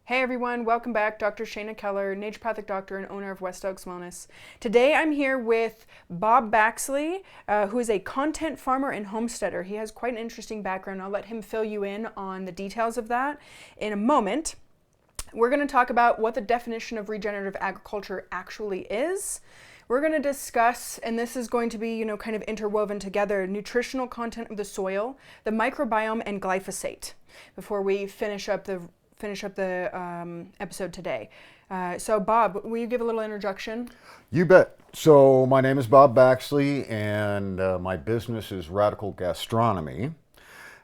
Hey everyone, welcome back. Dr. Shayna Keller, naturopathic doctor and owner of West Oaks Wellness. Today I'm here with Bob Baxley, who is a content farmer and homesteader. He has quite an interesting background. I'll let him fill you in on the details of that in a moment. We're going to talk about what the definition of regenerative agriculture actually is. We're going to discuss, and this is going to be, kind of interwoven together, nutritional content of the soil, the microbiome, and glyphosate before we finish up the episode today. So Bob, will you give a little introduction? You bet. So my name is Bob Baxley, and my business is Radical Gastronomy.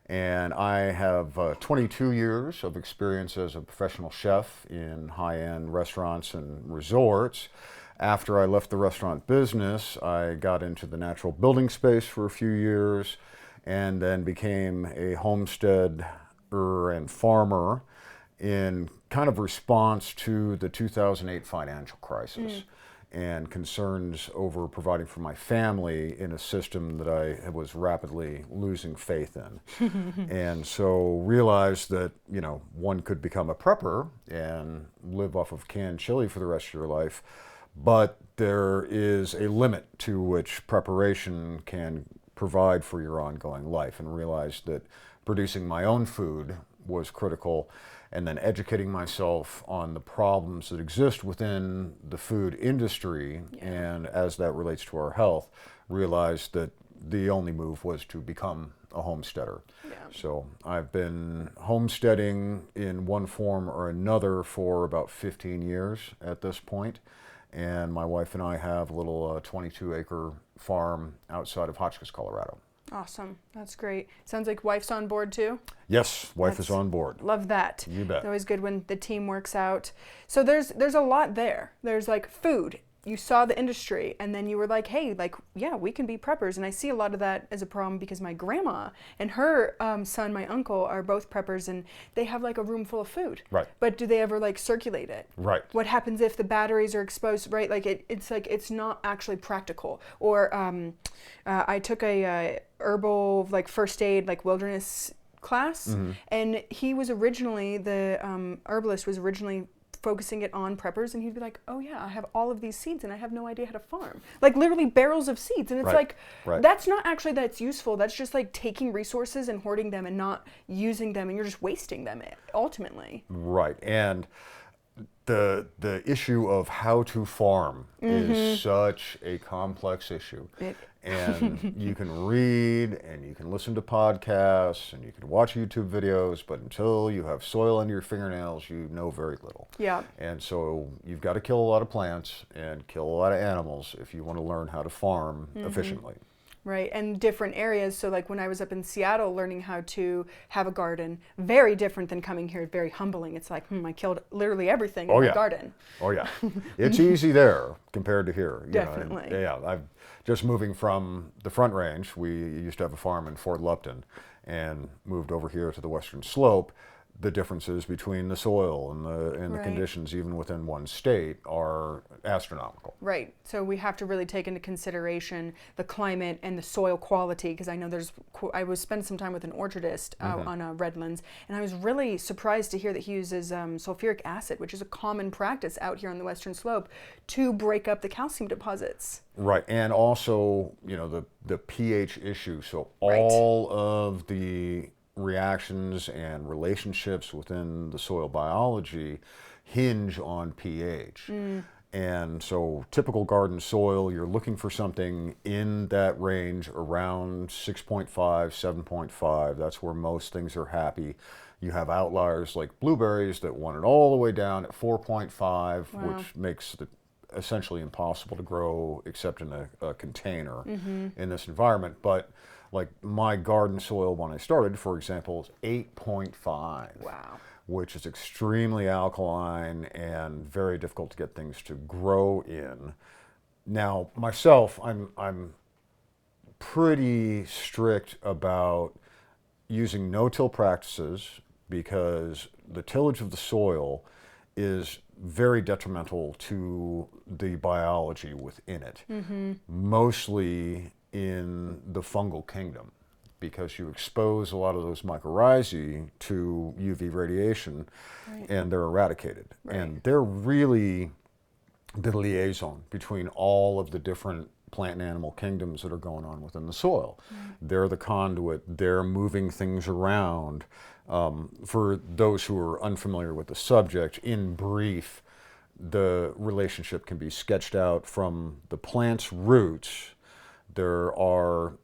And I have 22 years of experience as a professional chef in high-end restaurants and resorts. After I left the restaurant business, I got into the natural building space for a few years and then became a homesteader and farmer in kind of response to the 2008 financial crisis and concerns over providing for my family in a system that I was rapidly losing faith in. And so realized that, one could become a prepper and live off of canned chili for the rest of your life, but there is a limit to which preparation can provide for your ongoing life, and realized that producing my own food was critical, and then educating myself on the problems that exist within the food industry, and as that relates to our health, realized that the only move was to become a homesteader. So I've been homesteading in one form or another for about 15 years at this point, and my wife and I have a little 22-acre farm outside of Hotchkiss, Colorado. Awesome. That's great. Sounds like wife's on board too? Yes, wife is on board. Love that. You bet. It's always good when the team works out. So there's a lot there. There's like food. You saw the industry and then you were like, hey, we can be preppers. And I see a lot of that as a problem because my grandma and her son, my uncle, are both preppers, and they have like a room full of food. Right. But do they ever circulate it? Right. What happens if the batteries are exposed, right? It's not actually practical. Or I took a herbal first aid wilderness class, and he was originally, the herbalist was originally focusing it on preppers, and he'd be like, oh yeah, I have all of these seeds and I have no idea how to farm. Literally barrels of seeds. And it's that's not actually that's useful. That's just taking resources and hoarding them and not using them, and you're just wasting them ultimately. Right. And the issue of how to farm is such a complex issue. And you can read and you can listen to podcasts and you can watch YouTube videos, but until you have soil under your fingernails, you know very little. Yeah. And so you've got to kill a lot of plants and kill a lot of animals if you want to learn how to farm efficiently. Right, and different areas. So when I was up in Seattle learning how to have a garden, very different than coming here, very humbling. It's I killed literally everything in my garden. Oh yeah. It's easy there compared to here. Definitely. I've just moving from the Front Range. We used to have a farm in Fort Lupton and moved over here to the Western Slope. The differences between the soil and the conditions even within one state are astronomical. Right. So we have to really take into consideration the climate and the soil quality, because I know I was spending some time with an orchardist on Redlands, and I was really surprised to hear that he uses sulfuric acid, which is a common practice out here on the Western Slope, to break up the calcium deposits. Right. And also, the pH issue. So all of the reactions and relationships within the soil biology hinge on pH. And so typical garden soil, you're looking for something in that range around 6.5, 7.5. That's where most things are happy. You have outliers like blueberries that want it all the way down at 4.5, which makes it essentially impossible to grow except in a container in this environment. But my garden soil when I started, for example, is 8.5. Wow. Which is extremely alkaline and very difficult to get things to grow in. Now, myself, I'm pretty strict about using no-till practices, because the tillage of the soil is very detrimental to the biology within it, mostly in the fungal kingdom. because you expose a lot of those mycorrhizae to UV radiation, Right. and they're eradicated. Right. And they're really the liaison between all of the different plant and animal kingdoms that are going on within the soil. They're the conduit, they're moving things around. For those who are unfamiliar with the subject, in brief, the relationship can be sketched out from the plant's roots. There are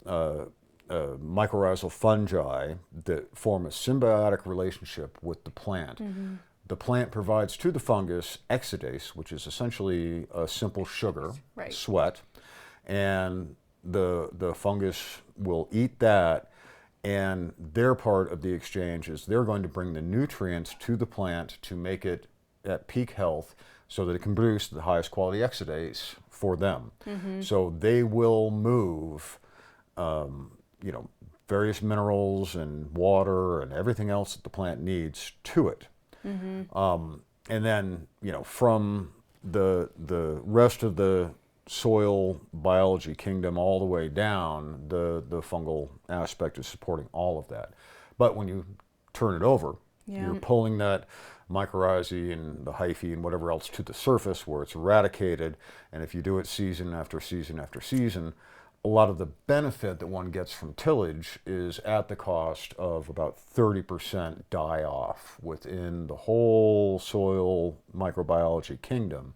mycorrhizal fungi that form a symbiotic relationship with the plant. The plant provides to the fungus exudase, which is essentially a simple sugar, Right. sweat, and the fungus will eat that, and their part of the exchange is they're going to bring the nutrients to the plant to make it at peak health so that it can produce the highest quality exudase for them. So they will move various minerals and water and everything else that the plant needs to it. And then, from the rest of the soil biology kingdom all the way down, the fungal aspect is supporting all of that. But when you turn it over, you're pulling that mycorrhizae and the hyphae and whatever else to the surface where it's eradicated. And if you do it season after season after season, a lot of the benefit that one gets from tillage is at the cost of about 30% die-off within the whole soil microbiology kingdom.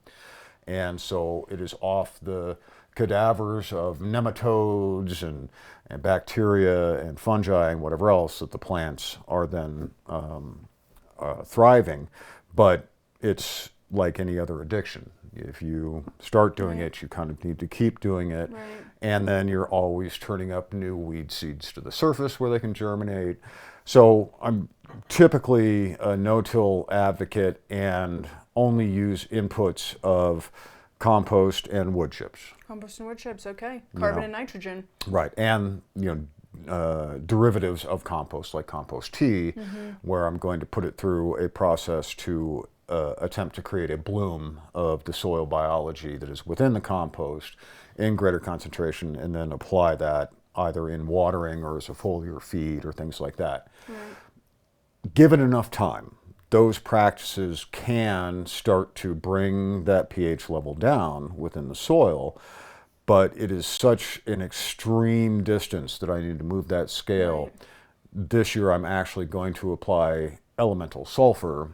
And so it is off the cadavers of nematodes and bacteria and fungi and whatever else that the plants are then thriving. But it's like any other addiction. If you start doing it, you kind of need to keep doing it. Right. And then you're always turning up new weed seeds to the surface where they can germinate. So I'm typically a no-till advocate and only use inputs of compost and wood chips. Compost and wood chips, okay. Carbon and nitrogen. Right, and derivatives of compost like compost tea, where I'm going to put it through a process to attempt to create a bloom of the soil biology that is within the compost in greater concentration, and then apply that either in watering or as a foliar feed or things like that. Right. Given enough time, those practices can start to bring that pH level down within the soil, but it is such an extreme distance that I need to move that scale. Right. This year I'm actually going to apply elemental sulfur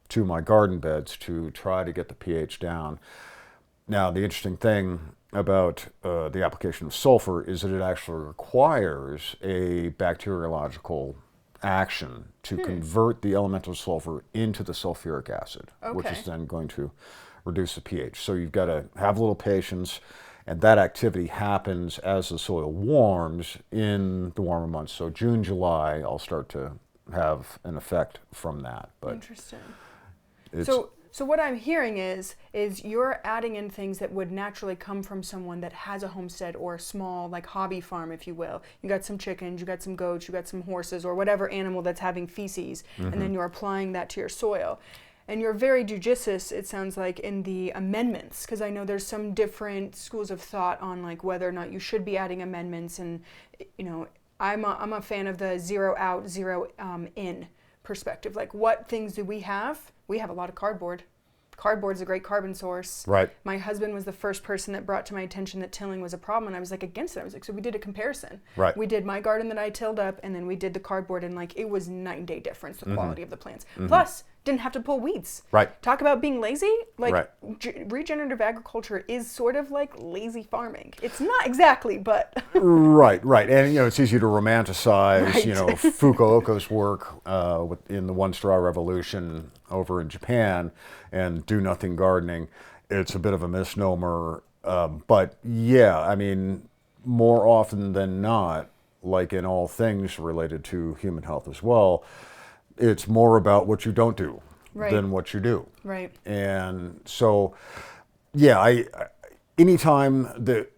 to my garden beds to try to get the pH down. Now, the interesting thing about the application of sulfur is that it actually requires a bacteriological action to convert the elemental sulfur into the sulfuric acid, which is then going to reduce the pH. So you've got to have a little patience, and that activity happens as the soil warms in the warmer months. So June, July, I'll start to have an effect from that. But Interesting. it's, So what I'm hearing is you're adding in things that would naturally come from someone that has a homestead or a small like hobby farm, if you will. You got some chickens, you got some goats, you got some horses, or whatever animal that's having feces, and then you're applying that to your soil. And you're very judicious, it sounds like, in the amendments, because I know there's some different schools of thought on like whether or not you should be adding amendments. And I'm a fan of the zero out, zero in perspective. Like, what things do we have? We have a lot of cardboard. Cardboard is a great carbon source. right. My husband was the first person that brought to my attention that tilling was a problem, and I was like against it. I was like, so we did a comparison. Right. We did my garden that I tilled up, and then we did the cardboard, and like it was night and day difference, the quality of the plants. Plus, didn't have to pull weeds. Right. Talk about being lazy. Like Right. regenerative agriculture is sort of like lazy farming. It's not exactly, but Right, right. And, it's easy to romanticize, Right. Fukuoka's work in the One Straw Revolution over in Japan and do nothing gardening. It's a bit of a misnomer. But yeah, I mean, more often than not, like in all things related to human health as well, it's more about what you don't do Right. than what you do. right. And so, yeah, anytime the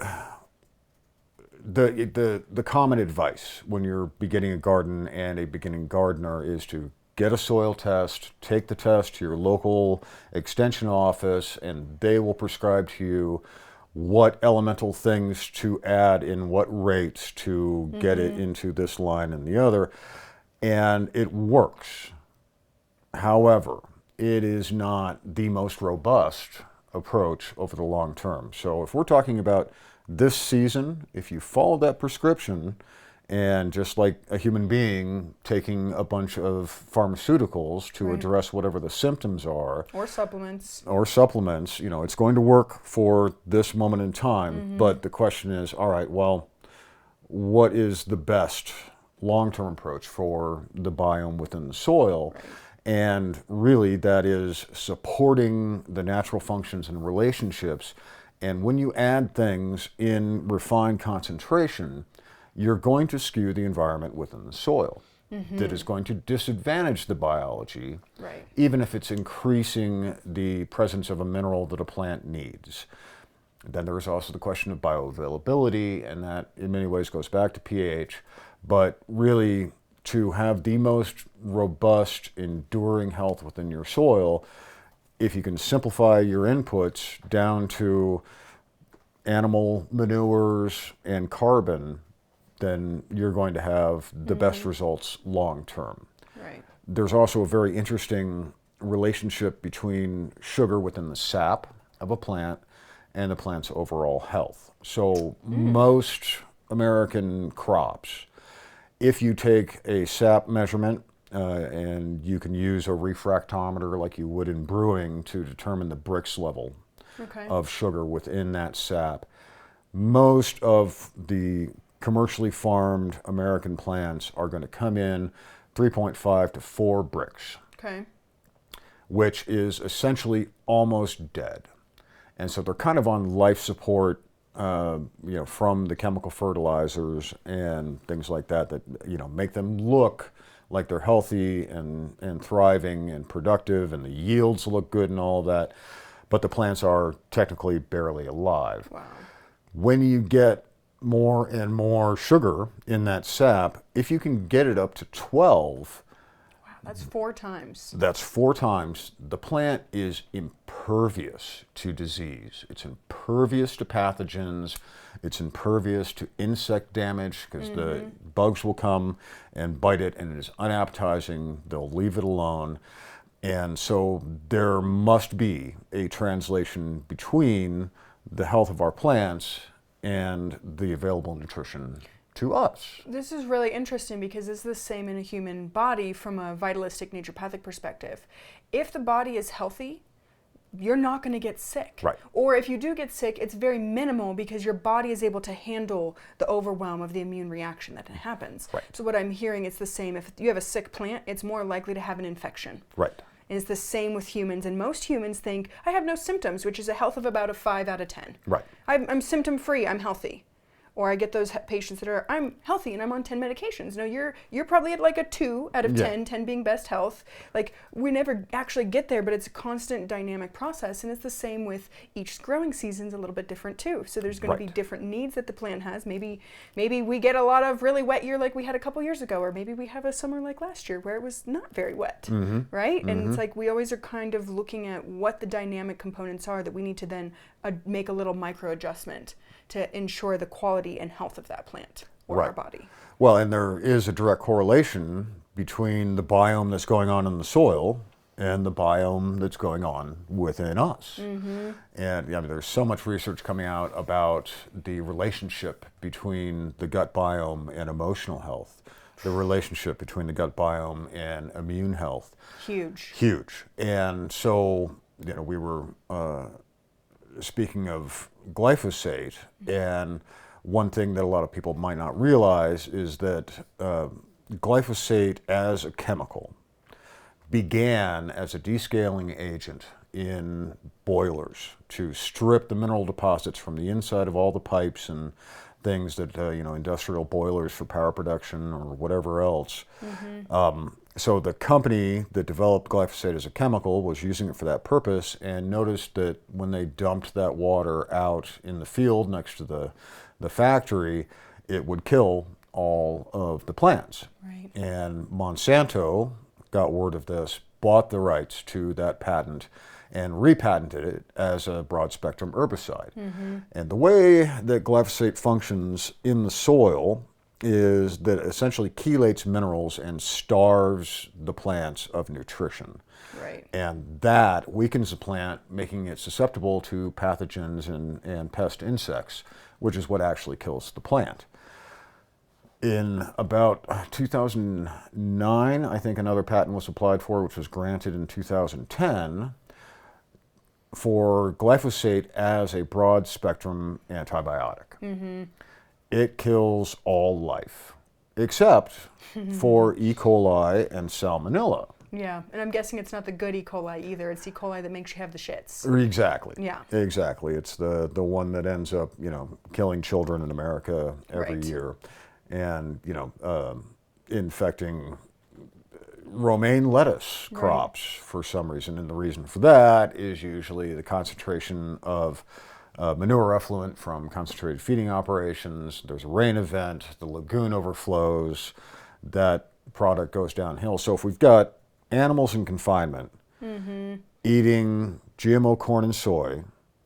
common advice when you're beginning a garden and a beginning gardener is to get a soil test, take the test to your local extension office, and they will prescribe to you what elemental things to add in what rates to get it into this line and the other, and it works. However, it is not the most robust approach over the long term. So if we're talking about this season, if you follow that prescription, and just like a human being taking a bunch of pharmaceuticals to address whatever the symptoms are, or supplements, you know, it's going to work for this moment in time. But the question is, all right, well, what is the best long-term approach for the biome within the soil? And really, that is supporting the natural functions and relationships. And when you add things in refined concentration, you're going to skew the environment within the soil. That is going to disadvantage the biology, even if it's increasing the presence of a mineral that a plant needs. Then there is also the question of bioavailability, and that in many ways goes back to pH. But really, to have the most robust, enduring health within your soil, if you can simplify your inputs down to animal manures and carbon, then you're going to have the best results long term. There's also a very interesting relationship between sugar within the sap of a plant and the plant's overall health. So most American crops, if you take a sap measurement, and you can use a refractometer like you would in brewing to determine the Brix level of sugar within that sap, most of the commercially farmed American plants are going to come in 3.5 to 4 Brix, which is essentially almost dead. And so they're kind of on life support, you know, from the chemical fertilizers and things like that, that, you know, make them look like they're healthy and thriving and productive, and the yields look good and all of that, but the plants are technically barely alive. When you get more and more sugar in that sap, if you can get it up to 12, that's 4 times. That's 4 times. The plant is impervious to disease. It's impervious to pathogens. It's impervious to insect damage, because the bugs will come and bite it, and it is unappetizing. They'll leave it alone. And so there must be a translation between the health of our plants and the available nutrition to us. This is really interesting because it's the same in a human body from a vitalistic naturopathic perspective. If the body is healthy, you're not going to get sick. Or if you do get sick, it's very minimal because your body is able to handle the overwhelm of the immune reaction that happens. So what I'm hearing, it's the same. If you have a sick plant, it's more likely to have an infection. And it's the same with humans. And most humans think, I have no symptoms, which is a health of about a 5 out of 10. I'm symptom-free, I'm healthy. Or I get those patients that are, I'm healthy and I'm on 10 medications. No, you're probably at like a 2 out of 10, 10 being best health. Like, we never actually get there, but it's a constant dynamic process. And it's the same with each growing season's a little bit different too. So there's going to be different needs that the plant has. Maybe we get a lot of really wet year like we had a couple years ago, or maybe we have a summer like last year where it was not very wet, right? And it's like we always are kind of looking at what the dynamic components are that we need to then make a little micro adjustment to ensure the quality and health of that plant or our body. Well, and there is a direct correlation between the biome that's going on in the soil and the biome that's going on within us. And I mean, there's so much research coming out about the relationship between the gut biome and emotional health, the relationship between the gut biome and immune health. Huge. And so, you know, we were speaking of glyphosate, and one thing that a lot of people might not realize is that glyphosate as a chemical began as a descaling agent in boilers to strip the mineral deposits from the inside of all the pipes and things that, you know, industrial boilers for power production or whatever else. So the company that developed glyphosate as a chemical was using it for that purpose, and noticed that when they dumped that water out in the field next to the factory, it would kill all of the plants. And Monsanto got word of this bought the rights to that patent and repatented it as a broad-spectrum herbicide. And the way that glyphosate functions in the soil is that it essentially chelates minerals and starves the plants of nutrition. Right. And that weakens the plant, making it susceptible to pathogens and pest insects, which is what actually kills the plant. In about 2009, I think another patent was applied for, which was granted in 2010, for glyphosate as a broad-spectrum antibiotic. It kills all life, except for E. coli and salmonella. Yeah, and I'm guessing it's not the good E. coli either. It's E. coli that makes you have the shits. Exactly. Yeah. Exactly. It's the one that ends up, killing children in America every year, and infecting romaine lettuce crops for some reason. And the reason for that is usually the concentration of manure effluent from concentrated feeding operations. There's a rain event, the lagoon overflows, that product goes downhill. So if we've got animals in confinement eating GMO corn and soy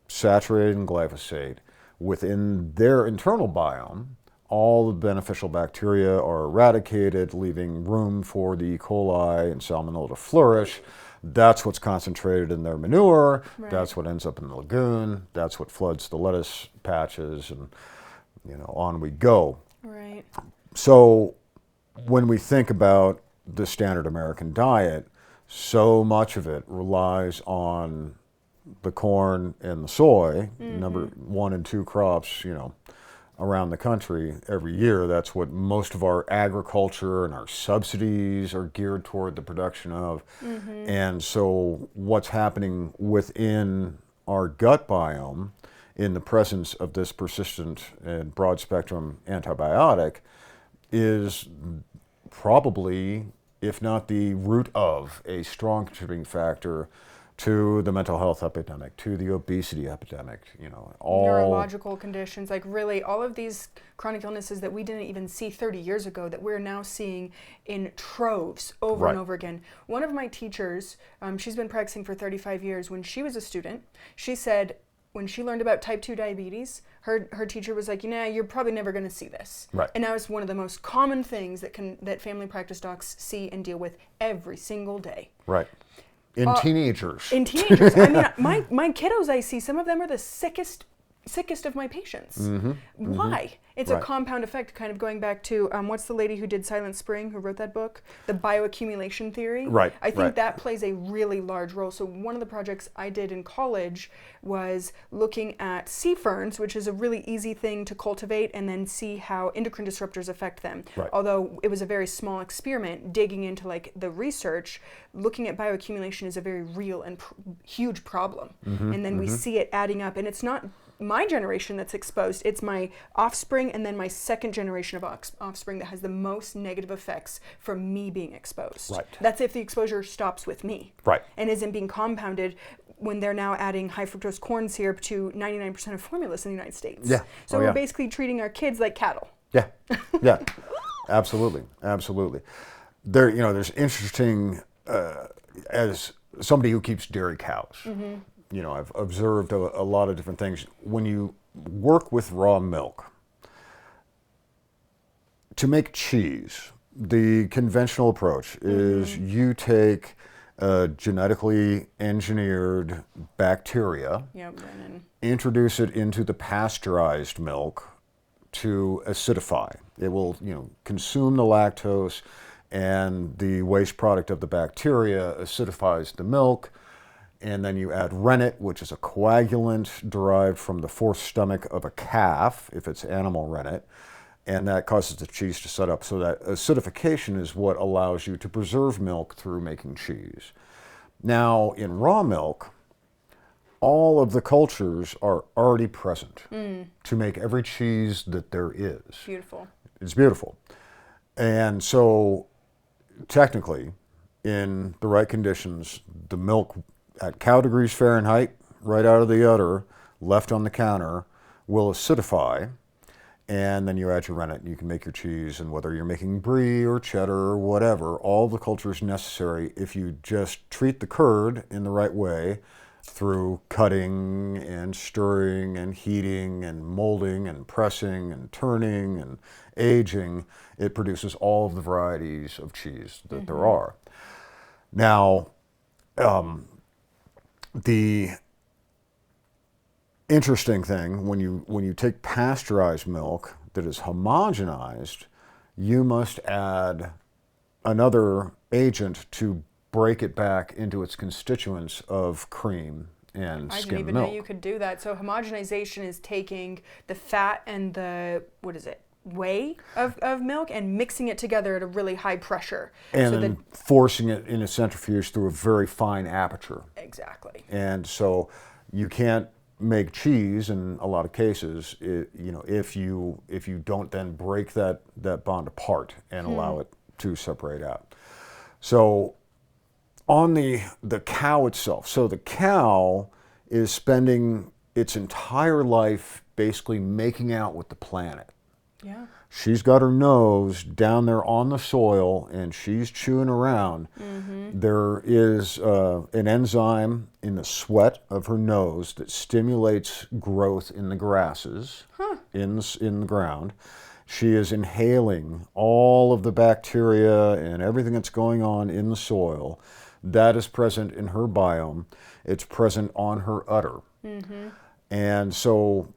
saturated in glyphosate within their internal biome, all the beneficial bacteria are eradicated, leaving room for the E. coli and salmonella to flourish. That's what's concentrated in their manure. That's what ends up in the lagoon. That's what floods the lettuce patches, and on we go. Right. So when we think about the standard American diet, so much of it relies on the corn and the soy, number 1 and 2 crops, around the country every year. That's what most of our agriculture and our subsidies are geared toward the production of. And so what's happening within our gut biome in the presence of this persistent and broad spectrum antibiotic is probably, if not the root of, a strong contributing factor to the mental health epidemic, to the obesity epidemic, all neurological conditions, like really all of these chronic illnesses that we didn't even see 30 years ago that we're now seeing in troves over and over again. One of my teachers, she's been practicing for 35 years. When she was a student, she said when she learned about type 2 diabetes, her teacher was like, you're probably never going to see this. And that was one of the most common things that family practice docs see and deal with every single day. In teenagers. In teenagers. I mean, my kiddos I see, some of them are the sickest of my patients. Why? It's a compound effect, kind of going back to, what's the lady who did Silent Spring, who wrote that book? The bioaccumulation theory. I think that plays a really large role. So one of the projects I did in college was looking at sea ferns, which is a really easy thing to cultivate, and then see how endocrine disruptors affect them. Although it was a very small experiment, digging into like the research, looking at bioaccumulation is a very real and huge problem. And then we see it adding up, and it's not my generation that's exposed, it's my offspring and then my second generation of offspring that has the most negative effects from me being exposed. That's if the exposure stops with me and isn't being compounded when they're now adding high fructose corn syrup to 99% of formulas in the United States. So we're basically treating our kids like cattle. Absolutely. There's interesting, as somebody who keeps dairy cows, I've observed a lot of different things. When you work with raw milk, to make cheese, the conventional approach is you take genetically engineered bacteria, introduce it into the pasteurized milk to acidify. It will, consume the lactose, and the waste product of the bacteria acidifies the milk. And then you add rennet, which is a coagulant derived from the fourth stomach of a calf, if it's animal rennet, and that causes the cheese to set up. So that acidification is what allows you to preserve milk through making cheese. Now, in raw milk, all of the cultures are already present to make every cheese that there is. Beautiful. It's beautiful. And so, technically, in the right conditions, the milk at cow degrees Fahrenheit, right out of the udder, left on the counter, will acidify, and then you add your rennet. You can make your cheese, and whether you're making brie or cheddar or whatever, all the culture is necessary if you just treat the curd in the right way through cutting and stirring and heating and molding and pressing and turning and aging. It produces all of the varieties of cheese that there are. Now, the interesting thing, when you take pasteurized milk that is homogenized, you must add another agent to break it back into its constituents of cream and I skim didn't even milk. know you could do that. So homogenization is taking the fat and the, whey of milk and mixing it together at a really high pressure. And so then forcing it in a centrifuge through a very fine aperture. Exactly. And so you can't make cheese in a lot of cases, if you don't then break that bond apart and allow it to separate out. So on the cow itself, so the cow is spending its entire life basically making out with the planet. Yeah. She's got her nose down there on the soil and she's chewing around. There is an enzyme in the sweat of her nose that stimulates growth in the grasses in the ground. She is inhaling all of the bacteria and everything that's going on in the soil. That is present in her biome. It's present on her udder. And so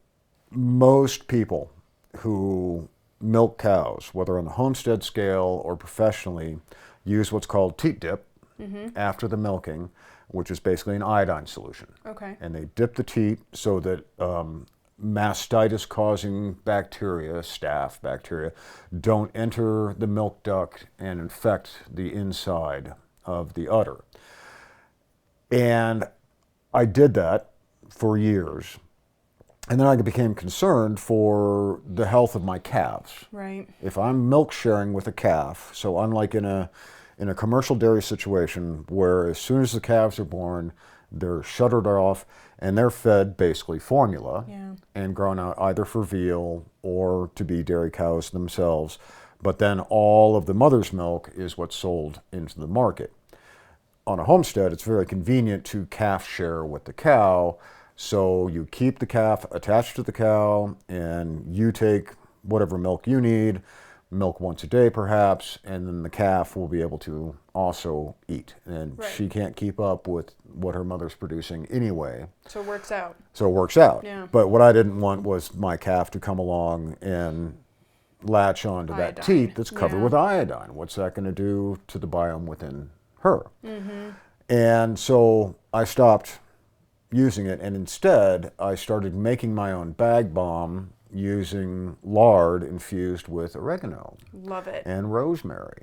most people who milk cows, whether on the homestead scale or professionally, use what's called teat dip after the milking, which is basically an iodine solution. Okay. And they dip the teat so that mastitis-causing bacteria, staph bacteria, don't enter the milk duct and infect the inside of the udder. And I did that for years. And then I became concerned for the health of my calves. Right. If I'm milk sharing with a calf, so unlike in a commercial dairy situation where as soon as the calves are born, they're shuttered off and they're fed basically formula and grown out either for veal or to be dairy cows themselves. But then all of the mother's milk is what's sold into the market. On a homestead, it's very convenient to calf share with the cow. So you keep the calf attached to the cow and you take whatever milk you need, milk once a day perhaps, and then the calf will be able to also eat. And she can't keep up with what her mother's producing anyway. So it works out. Yeah. But what I didn't want was my calf to come along and latch onto that teat that's covered with iodine. What's that going to do to the biome within her? And so I stopped using it, and instead I started making my own bag balm using lard infused with oregano. Love it. And rosemary.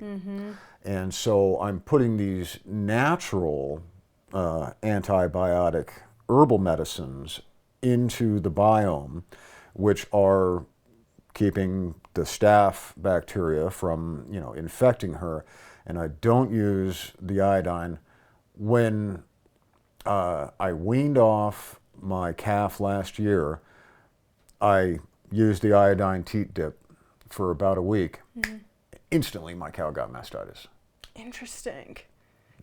And so I'm putting these natural antibiotic herbal medicines into the biome, which are keeping the staph bacteria from infecting her. And I don't use the iodine. When I weaned off my calf last year, I used the iodine teat dip for about a week. Instantly, my cow got mastitis. Interesting.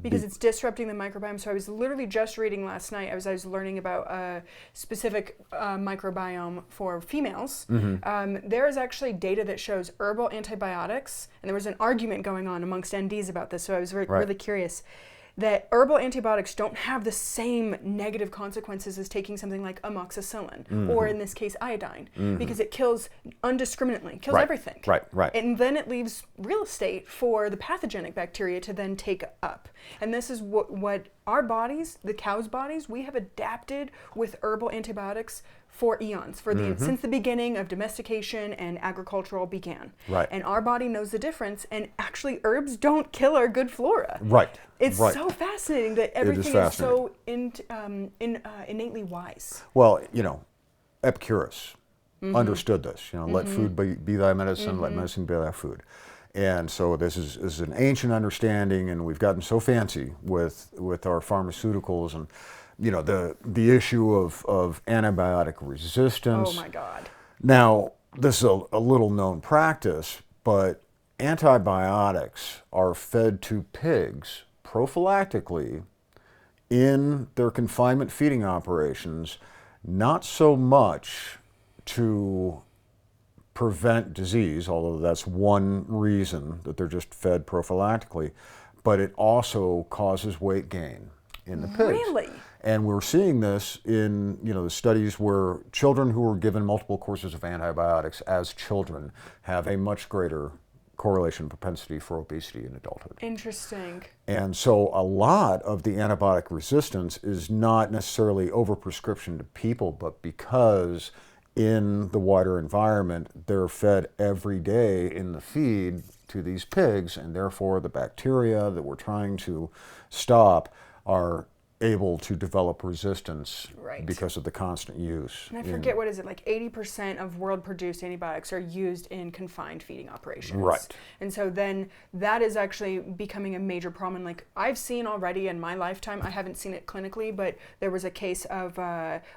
Because it's disrupting the microbiome. So I was literally just reading last night, I was learning about a specific microbiome for females. There is actually data that shows herbal antibiotics, and there was an argument going on amongst NDs about this, so I was really curious, that herbal antibiotics don't have the same negative consequences as taking something like amoxicillin, or in this case iodine, because it kills indiscriminately, kills everything. Right. And then it leaves real estate for the pathogenic bacteria to then take up. And this is what our bodies, the cow's bodies, we have adapted with herbal antibiotics for eons, since the beginning of domestication and agricultural began. Right. And our body knows the difference, and actually herbs don't kill our good flora. Right. It's so fascinating that everything is so innately wise. Well, Epicurus understood this. Let food be thy medicine, let medicine be thy food. And so this is an ancient understanding, and we've gotten so fancy with our pharmaceuticals and the issue of antibiotic resistance. Oh my God. Now, this is a little known practice, but antibiotics are fed to pigs prophylactically in their confinement feeding operations, not so much to prevent disease, although that's one reason that they're just fed prophylactically, but it also causes weight gain in the pigs. Really? And we're seeing this in, the studies where children who were given multiple courses of antibiotics as children have a much greater correlation propensity for obesity in adulthood. Interesting. And so a lot of the antibiotic resistance is not necessarily overprescription to people, but because in the wider environment, they're fed every day in the feed to these pigs, and therefore the bacteria that we're trying to stop are able to develop resistance because of the constant use. And I forget, what is it, like 80% of world-produced antibiotics are used in confined feeding operations. Right. And so then that is actually becoming a major problem. Like I've seen already in my lifetime, I haven't seen it clinically, but there was a case of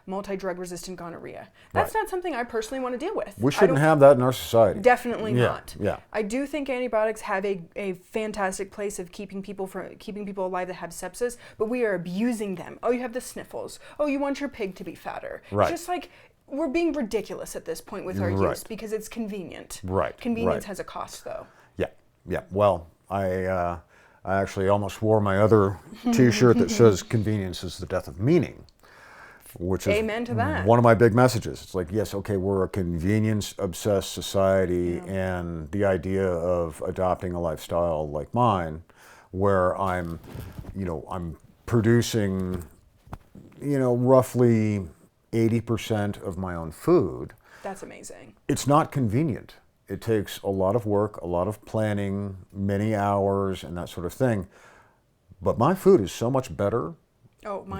multi-drug resistant gonorrhea. That's not something I personally want to deal with. We shouldn't have that in our society. Definitely not. Yeah. I do think antibiotics have a fantastic place of keeping people alive that have sepsis, but we are abusing them. Oh, you have the sniffles. Oh, you want your pig to be fatter. Right. It's just like we're being ridiculous at this point with our use because it's convenient. Right. Convenience has a cost, though. Yeah. Well, I actually almost wore my other T-shirt that says "Convenience is the death of meaning," which is Amen to that. one of my big messages. It's like, yes, okay, we're a convenience-obsessed society, and the idea of adopting a lifestyle like mine, where I'm producing, roughly 80% of my own food. That's amazing. It's not convenient. It takes a lot of work, a lot of planning, many hours, and that sort of thing. But my food is so much better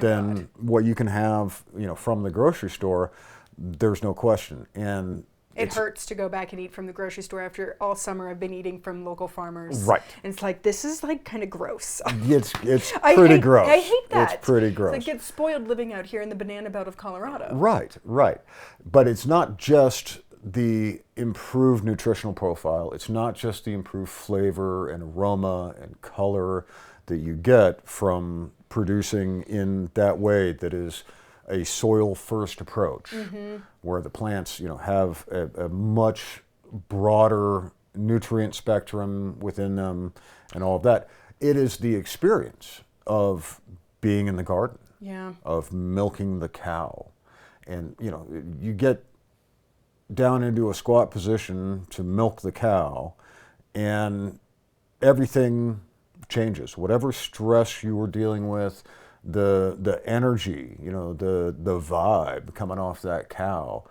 than what you can have, from the grocery store. There's no question. And it hurts to go back and eat from the grocery store after all summer I've been eating from local farmers. Right. And it's like, this is like kind of gross. It's pretty gross. I hate that. It's pretty gross. It's like, get spoiled living out here in the banana belt of Colorado. Right. But it's not just the improved nutritional profile. It's not just the improved flavor and aroma and color that you get from producing in that way that is a soil-first approach, where the plants, have a much broader nutrient spectrum within them and all of that. It is the experience of being in the garden, of milking the cow. And, you get down into a squat position to milk the cow, and everything changes. Whatever stress you were dealing with, the energy, the vibe coming off that cow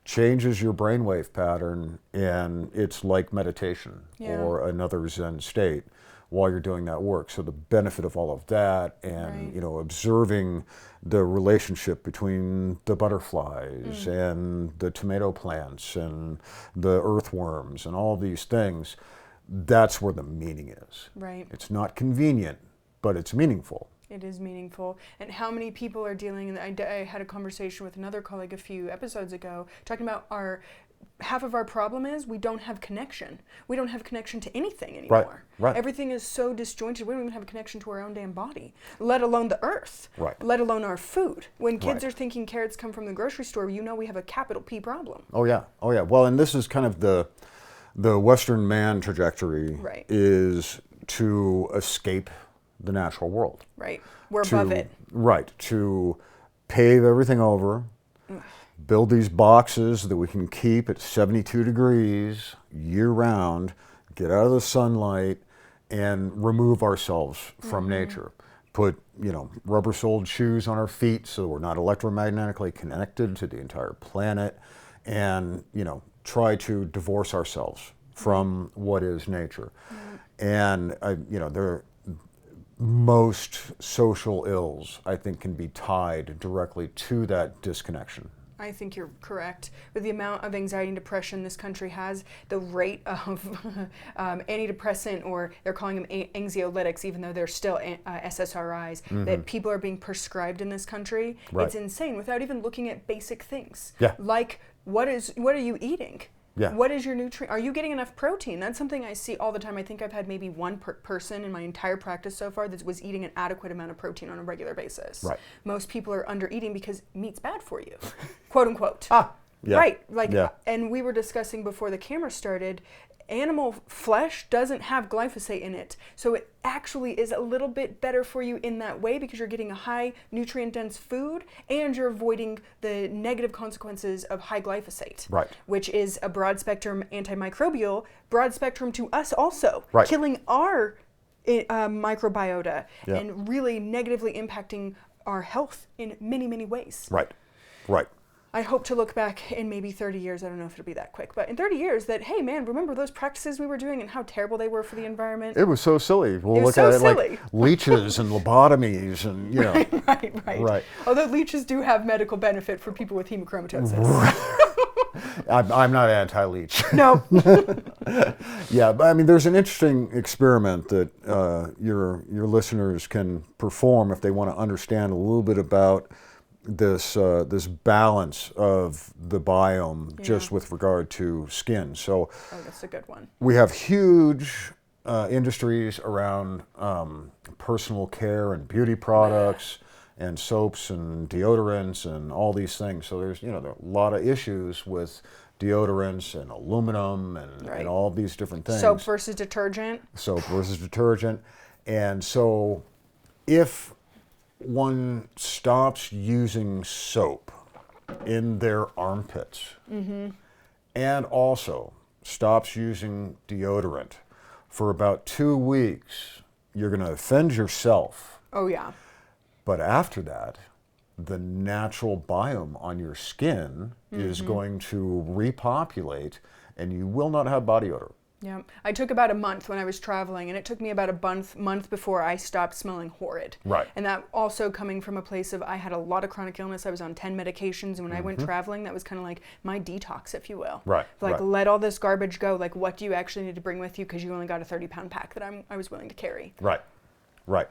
changes your brainwave pattern, and it's like meditation or another Zen state while you're doing that work. So the benefit of all of that, and observing the relationship between the butterflies and the tomato plants and the earthworms and all these things, that's where the meaning is. Right. It's not convenient, but it's meaningful. It is meaningful. And how many people are dealing, and I had a conversation with another colleague a few episodes ago talking about half of our problem is we don't have connection. We don't have connection to anything anymore. Right. Everything is so disjointed. We don't even have a connection to our own damn body, let alone the earth, let alone our food. When kids are thinking carrots come from the grocery store, we have a capital P problem. Oh yeah. Well, and this is kind of the Western man trajectory is to escape the natural world. Right. We're above it. Right. To pave everything over, build these boxes that we can keep at 72 degrees year round, get out of the sunlight, and remove ourselves from nature. Put, rubber-soled shoes on our feet so we're not electromagnetically connected to the entire planet, and, try to divorce ourselves from what is nature. And, most social ills, I think, can be tied directly to that disconnection. I think you're correct. With the amount of anxiety and depression this country has, the rate of antidepressant, or they're calling them anxiolytics, even though they're still SSRIs, that people are being prescribed in this country, it's insane, without even looking at basic things. Like, what are you eating? Yeah. What is your nutrient? Are you getting enough protein? That's something I see all the time. I think I've had maybe one person in my entire practice so far that was eating an adequate amount of protein on a regular basis. Right. Most people are under eating because meat's bad for you, quote unquote. Yeah. Right. Like, yeah. And we were discussing before the camera started, animal flesh doesn't have glyphosate in it. So it actually is a little bit better for you in that way because you're getting a high nutrient dense food and you're avoiding the negative consequences of high glyphosate, Right. which is a broad spectrum antimicrobial, broad spectrum to us also, Right. killing our microbiota Yeah. and really negatively impacting our health in many, many ways. Right. Right. I hope to look back in maybe 30 years, I don't know if it'll be that quick, but in 30 years that, hey man, remember those practices we were doing and how terrible they were for the environment? It was so silly. We'll It was look so at it silly. like leeches and lobotomies and, you know. Right. Right. Although leeches do have medical benefit for people with hemochromatosis. I'm not anti-leech. No. Yeah, but I mean, there's an interesting experiment that your listeners can perform if they want to understand a little bit about this balance of the biome just with regard to skin. So That's a good one. we have huge industries around personal care and beauty products and soaps and deodorants and all these things. So there are a lot of issues with deodorants and aluminum and all these different things. Soap versus detergent. Soap versus detergent. And so if one stops using soap in their armpits and also stops using deodorant for about 2 weeks, you're going to offend yourself. Oh yeah. But after that, the natural biome on your skin is going to repopulate and you will not have body odor. Yeah. I took about a month when I was traveling, and it took me about a month before I stopped smelling horrid. Right. And that also coming from a place of I had a lot of chronic illness. I was on 10 medications, and when I went traveling, that was kind of like my detox, if you will. Right. Like, right. let all this garbage go. Like, what do you actually need to bring with you? Because you only got a 30-pound pack that I was willing to carry. Right. Right.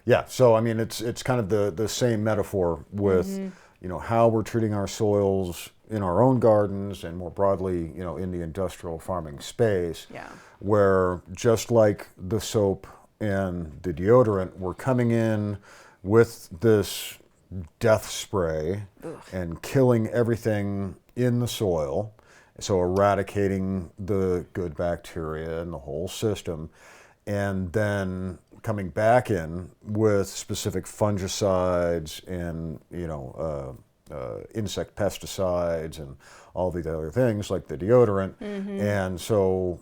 Yeah. So I mean, it's kind of the same metaphor with how we're treating our soils in our own gardens and more broadly, in the industrial farming space. Yeah. Where just like the soap and the deodorant, we're coming in with this death spray and killing everything in the soil. So eradicating the good bacteria and the whole system, and then coming back in with specific fungicides and insect pesticides and all the other things like the deodorant. And so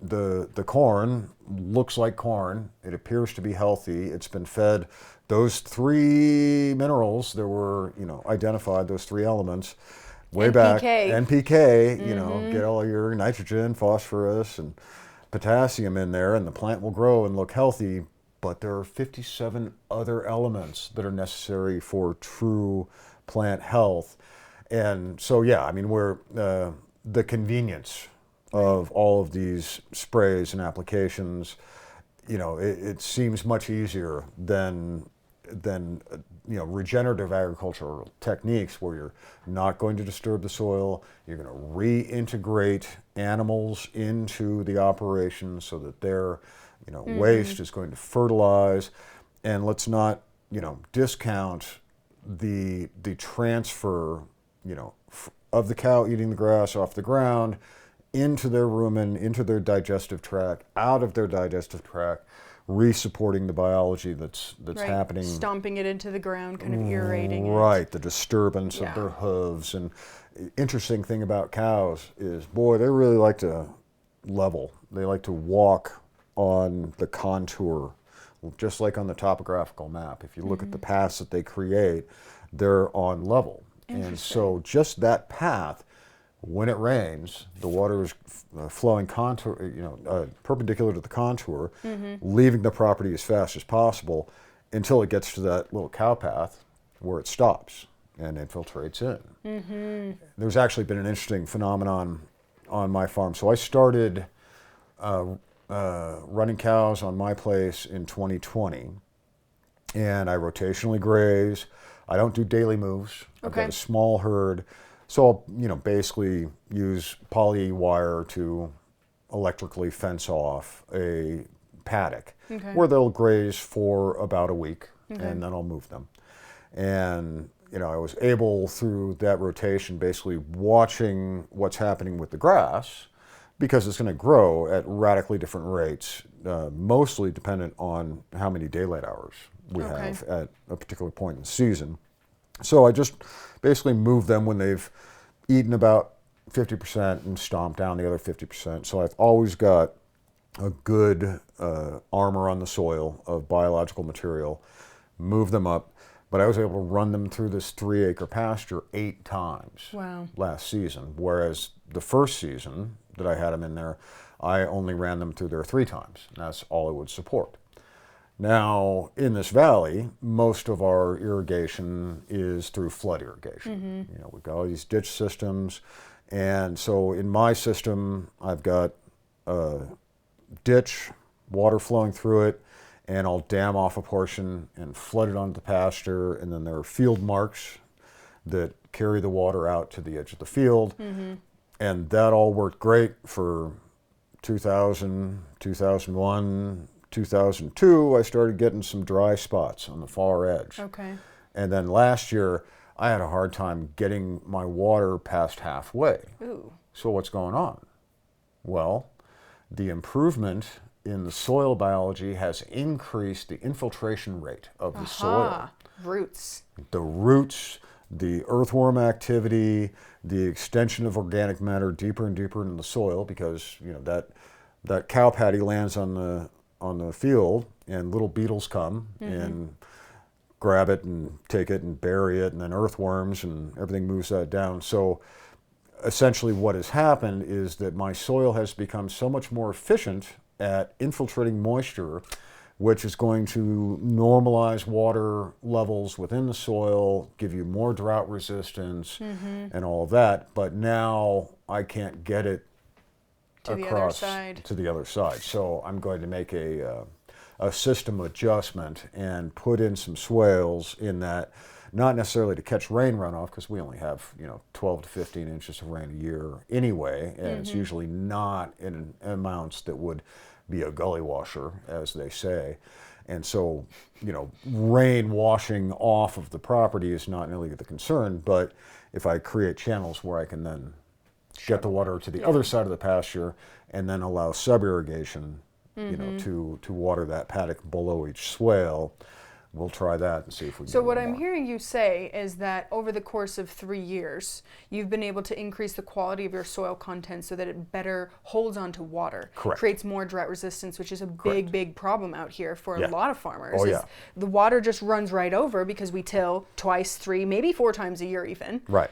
the corn looks like corn. It appears to be healthy. It's been fed those 3 minerals that were identified, those 3 elements way back. NPK, get all your nitrogen, phosphorus, and potassium in there, and the plant will grow and look healthy. But there are 57 other elements that are necessary for true plant health. And so, yeah, I mean, we're the convenience of all of these sprays and applications, it seems much easier than regenerative agricultural techniques where you're not going to disturb the soil, you're going to reintegrate animals into the operation so that their waste is going to fertilize. And let's not discount the transfer of the cow eating the grass off the ground into their rumen, into their digestive tract, out of their digestive tract, re-supporting the biology that's happening. Stomping it into the ground, kind of aerating it. Right, the disturbance of their hooves. And interesting thing about cows is, boy, they really like to level. They like to walk on the contour, just like on the topographical map. If you look at the paths that they create, they're on level. And so just that path, when it rains, the water is flowing contour, perpendicular to the contour, leaving the property as fast as possible until it gets to that little cow path where it stops and infiltrates in. There's actually been an interesting phenomenon on my farm. So I started running cows on my place in 2020, and I rotationally graze. I don't do daily moves. I've got a small herd, So I'll, basically use poly wire to electrically fence off a paddock where they'll graze for about a week, and then I'll move them. And I was able through that rotation basically watching what's happening with the grass, because it's going to grow at radically different rates, mostly dependent on how many daylight hours we have at a particular point in the season. So I just basically move them when they've eaten about 50% and stomp down the other 50%. So I've always got a good armor on the soil of biological material, move them up. But I was able to run them through this 3-acre pasture 8 times last season, whereas the first season that I had them in there, I only ran them through there 3 times. And that's all it would support. Now, in this valley, most of our irrigation is through flood irrigation. We've got all these ditch systems. And so in my system, I've got a ditch, water flowing through it, and I'll dam off a portion and flood it onto the pasture. And then there are field marks that carry the water out to the edge of the field. And that all worked great for 2000, 2001, 2002. I started getting some dry spots on the far edge. And then last year, I had a hard time getting my water past halfway. So what's going on? Well, the improvement in the soil biology has increased the infiltration rate of the soil. Roots. The roots, the earthworm activity, the extension of organic matter deeper and deeper into the soil, because that cow patty lands on the field, and little beetles come and grab it and take it and bury it, and then earthworms and everything moves that down. So essentially what has happened is that my soil has become so much more efficient at infiltrating moisture, which is going to normalize water levels within the soil, give you more drought resistance and all of that. But now I can't get it across to the other side. So I'm going to make a system adjustment and put in some swales in that, not necessarily to catch rain runoff, because we only have 12 to 15 inches of rain a year anyway, and it's usually not in amounts that would be a gully washer, as they say. And so, rain washing off of the property is not nearly the concern, but if I create channels where I can then get the water to the other side of the pasture and then allow sub-irrigation, to water that paddock below each swale, we'll try that and see if we can. So what I'm hearing you say is that over the course of 3 years, you've been able to increase the quality of your soil content so that it better holds onto water. Correct. Creates more drought resistance, which is a big problem out here for a lot of farmers. The water just runs right over because we till twice, 3, maybe 4 times a year even. Right.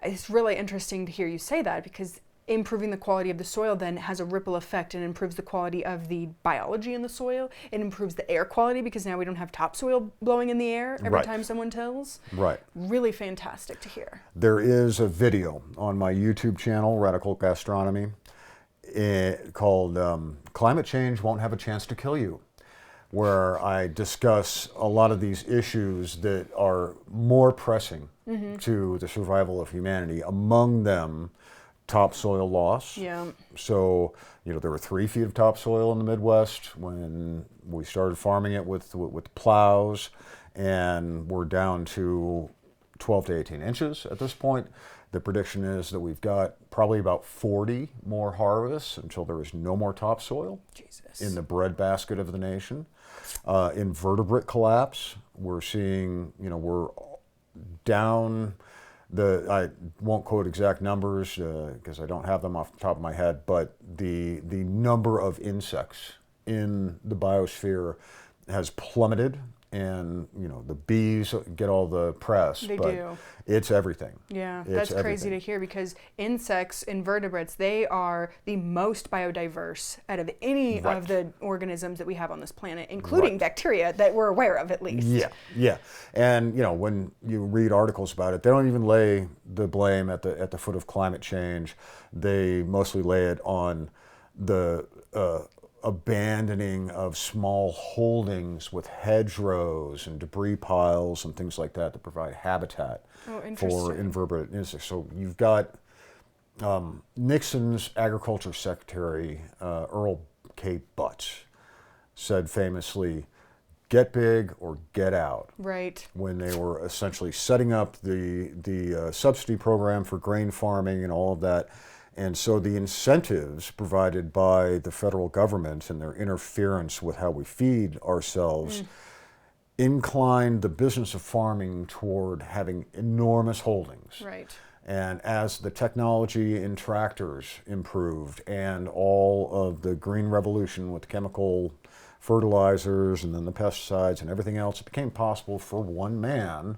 It's really interesting to hear you say that, because improving the quality of the soil then has a ripple effect and improves the quality of the biology in the soil. It improves the air quality, because now we don't have topsoil blowing in the air every time someone tills. Right. Really fantastic to hear. There is a video on my YouTube channel, Radical Gastronomy, called Climate Change Won't Have a Chance to Kill You, where I discuss a lot of these issues that are more pressing to the survival of humanity, among them topsoil loss. So, there were 3 feet of topsoil in the Midwest when we started farming it with plows, and we're down to 12 to 18 inches at this point. The prediction is that we've got probably about 40 more harvests until there is no more topsoil in the breadbasket of the nation. Invertebrate collapse. We're seeing, we're down. I won't quote exact numbers because I don't have them off the top of my head, but the number of insects in the biosphere has plummeted, and the bees get all the press. They but do. It's everything. Yeah, that's crazy to hear, because insects, invertebrates, they are the most biodiverse out of any of the organisms that we have on this planet, including bacteria that we're aware of, at least. Yeah. And when you read articles about it, they don't even lay the blame at the foot of climate change. They mostly lay it on the abandoning of small holdings with hedgerows and debris piles and things like that to provide habitat for invertebrate insects. So you've got Nixon's agriculture secretary, Earl K. Butz, said famously, "Get big or get out." Right. When they were essentially setting up the subsidy program for grain farming and all of that. And so the incentives provided by the federal government and their interference with how we feed ourselves inclined the business of farming toward having enormous holdings. Right. And as the technology in tractors improved and all of the green revolution with chemical fertilizers and then the pesticides and everything else, it became possible for one man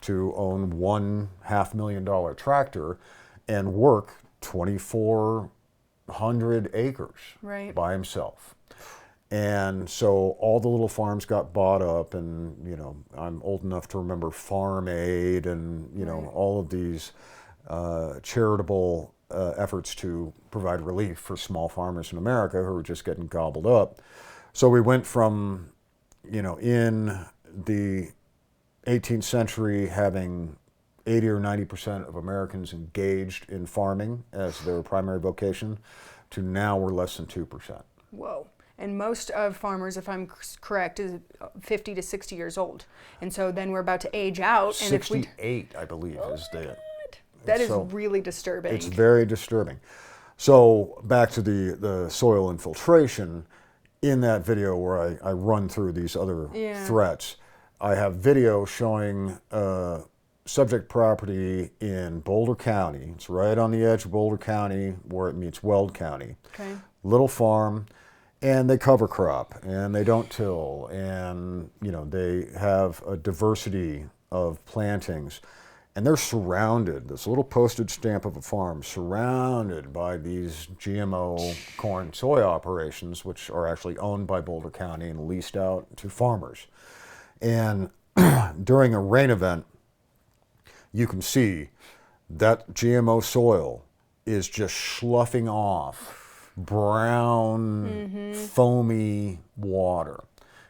to own one $500,000 tractor and work 2,400 acres by himself. And so all the little farms got bought up, and I'm old enough to remember Farm Aid and all of these charitable efforts to provide relief for small farmers in America who were just getting gobbled up. So we went from in the 18th century having 80 or 90% of Americans engaged in farming as their primary vocation, to now we're less than 2%. Whoa. And most of farmers, if I'm correct, is 50 to 60 years old. And so then we're about to age out. And 68, I believe, is the... That is really disturbing. It's very disturbing. So back to the soil infiltration, in that video where I run through these other threats, I have video showing subject property in Boulder County. It's right on the edge of Boulder County where it meets Weld County. Okay. Little farm, and they cover crop, and they don't till, and they have a diversity of plantings. And they're surrounded, this little postage stamp of a farm, surrounded by these GMO corn soy operations, which are actually owned by Boulder County and leased out to farmers. And during a rain event, you can see that GMO soil is just sloughing off brown, foamy water.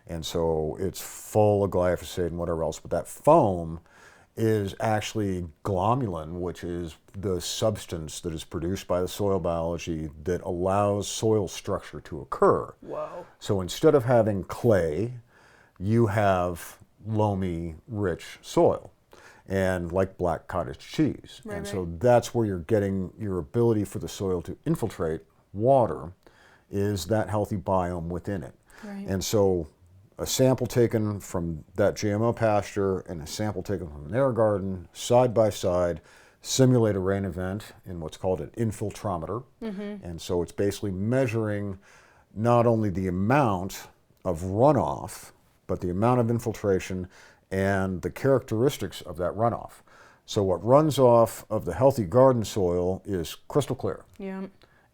And so it's full of glyphosate and whatever else, but that foam is actually glomalin, which is the substance that is produced by the soil biology that allows soil structure to occur. Whoa. So instead of having clay, you have loamy, rich soil, and like black cottage cheese. Right, so that's where you're getting your ability for the soil to infiltrate water, is that healthy biome within it. Right. And so a sample taken from that GMO pasture and a sample taken from their garden, side by side, simulate a rain event in what's called an infiltrometer. And so it's basically measuring not only the amount of runoff, but the amount of infiltration and the characteristics of that runoff. So what runs off of the healthy garden soil is crystal clear. Yeah.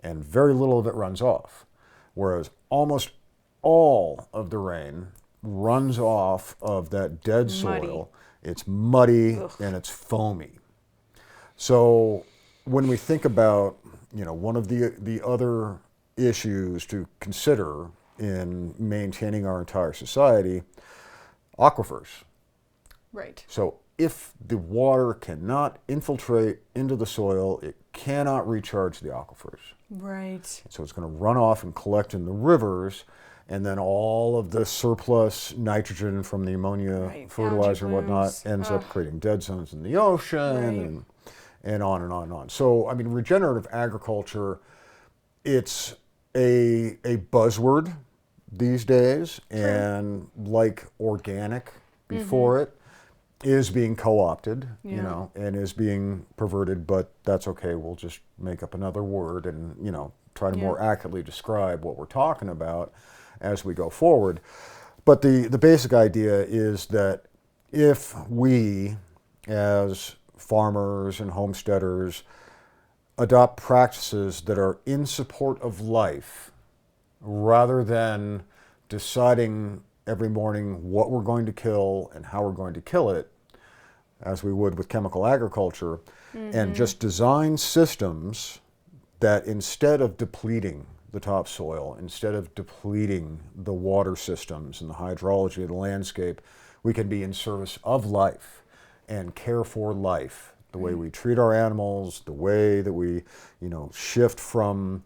And very little of it runs off. Whereas almost all of the rain runs off of that dead soil. It's muddy and it's foamy. So when we think about, one of the other issues to consider in maintaining our entire society, aquifers. Right. So if the water cannot infiltrate into the soil, it cannot recharge the aquifers. Right. So it's going to run off and collect in the rivers, and then all of the surplus nitrogen from the ammonia fertilizer and whatnot ends up creating dead zones in the ocean, and on and on and on. So, I mean, regenerative agriculture, it's a buzzword these days, and like organic before it, is being co-opted, and is being perverted, but that's okay. We'll just make up another word and, try to more accurately describe what we're talking about as we go forward. But the basic idea is that if we, as farmers and homesteaders, adopt practices that are in support of life, rather than deciding every morning what we're going to kill and how we're going to kill it, as we would with chemical agriculture, and just design systems that instead of depleting the topsoil, instead of depleting the water systems and the hydrology of the landscape, we can be in service of life and care for life. The way we treat our animals, the way that we, shift from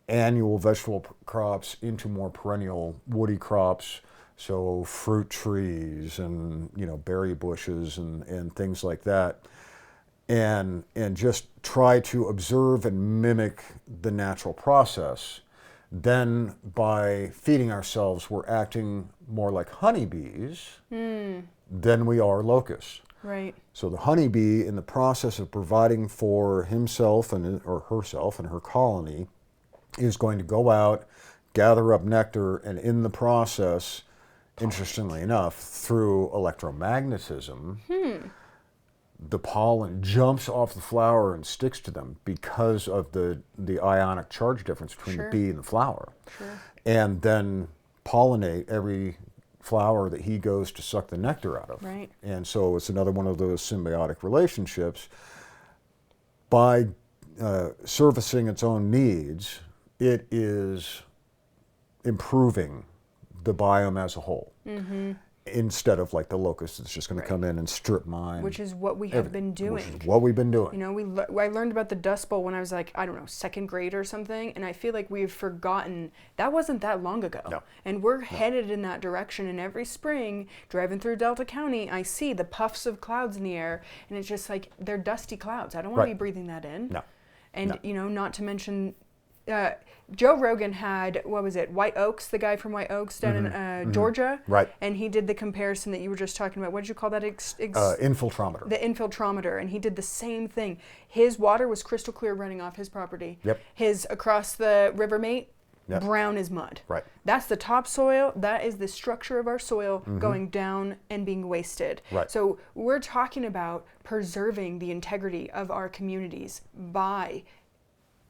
annual vegetable crops into more perennial woody crops. So fruit trees and, berry bushes and things like that. And just try to observe and mimic the natural process. Then by feeding ourselves, we're acting more like honeybees than we are locusts. Right. So the honeybee, in the process of providing for himself or herself and her colony, is going to go out, gather up nectar, and in the process, interestingly enough, through electromagnetism, the pollen jumps off the flower and sticks to them because of the ionic charge difference between the bee and the flower. Sure. And then pollinate every flower that he goes to suck the nectar out of. Right. And so it's another one of those symbiotic relationships. By servicing its own needs, it is improving the biome as a whole. Instead of like the locust that's just going to come in and strip mine. Which is what we have been doing. Which is what we've been doing. I learned about the Dust Bowl when I was like, I don't know, second grade or something, and I feel like we've forgotten that wasn't that long ago. No. And we're headed in that direction, and every spring, driving through Delta County, I see the puffs of clouds in the air, and it's just like, they're dusty clouds. I don't want to be breathing that in. No. And, not to mention, Joe Rogan had, White Oaks, the guy from White Oaks down in Georgia. Right. And he did the comparison that you were just talking about. What did you call that? Infiltrometer. The infiltrometer. And he did the same thing. His water was crystal clear running off his property. Yep. His across the river mate, brown as mud. Right. That's the topsoil. That is the structure of our soil going down and being wasted. Right. So we're talking about preserving the integrity of our communities by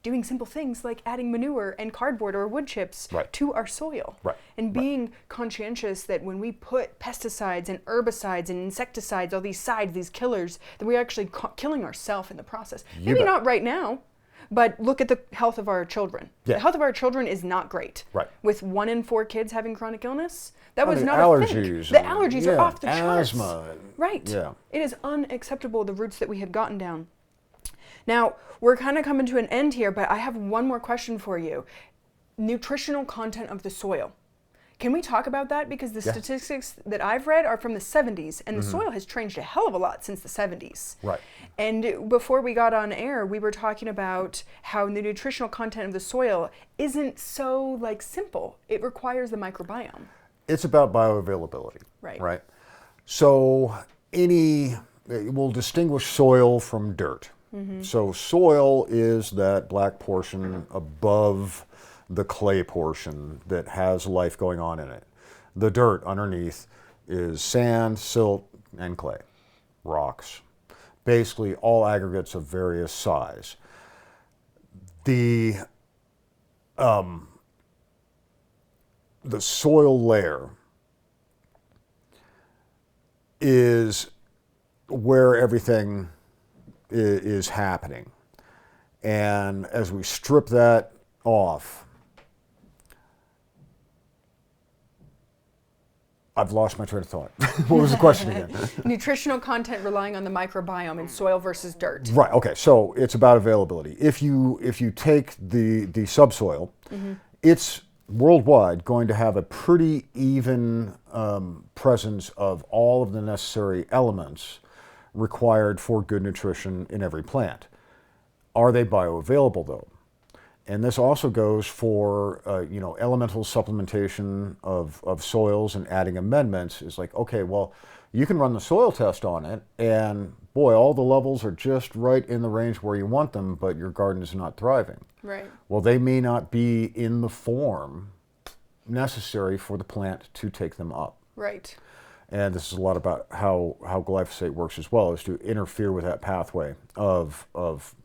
doing simple things like adding manure and cardboard or wood chips to our soil. Right. And being conscientious that when we put pesticides and herbicides and insecticides, all these sides, these killers, that we're actually killing ourselves in the process. Maybe not right now, but look at the health of our children. Yeah. The health of our children is not great. Right. With 1 in 4 kids having chronic illness, that was not allergies a thing. The allergies are off the charts. Asthma. Right. Yeah. It is unacceptable, the routes that we have gotten down. Now, we're kind of coming to an end here, but I have one more question for you. Nutritional content of the soil. Can we talk about that? Because the statistics that I've read are from the 70s, and the soil has changed a hell of a lot since the 70s. Right. And before we got on air, we were talking about how the nutritional content of the soil isn't so simple. It requires the microbiome. It's about bioavailability. Right. Right. So we'll distinguish soil from dirt. So soil is that black portion above the clay portion that has life going on in it. The dirt underneath is sand, silt, and clay, rocks. Basically all aggregates of various size. The soil layer is where everything is happening. And as we strip that off, I've lost my train of thought. What was the question again? Nutritional content relying on the microbiome in soil versus dirt. Right, okay, so it's about availability. If you take the subsoil, it's worldwide going to have a pretty even presence of all of the necessary elements required for good nutrition in every plant. Are they bioavailable though? And this also goes for elemental supplementation of soils and adding amendments. Is like, okay, well, you can run the soil test on it, and boy, all the levels are just right in the range where you want them, but your garden is not thriving. Right. Well, they may not be in the form necessary for the plant to take them up. Right. And this is a lot about how glyphosate works as well, is to interfere with that pathway of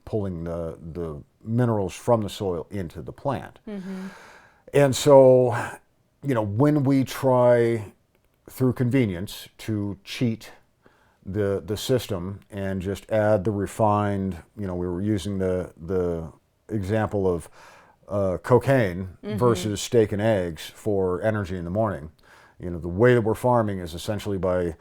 pulling the minerals from the soil into the plant. And so, when we try through convenience to cheat the system and just add the refined, we were using the example of cocaine versus steak and eggs for energy in the morning. You know, the way that we're farming is essentially by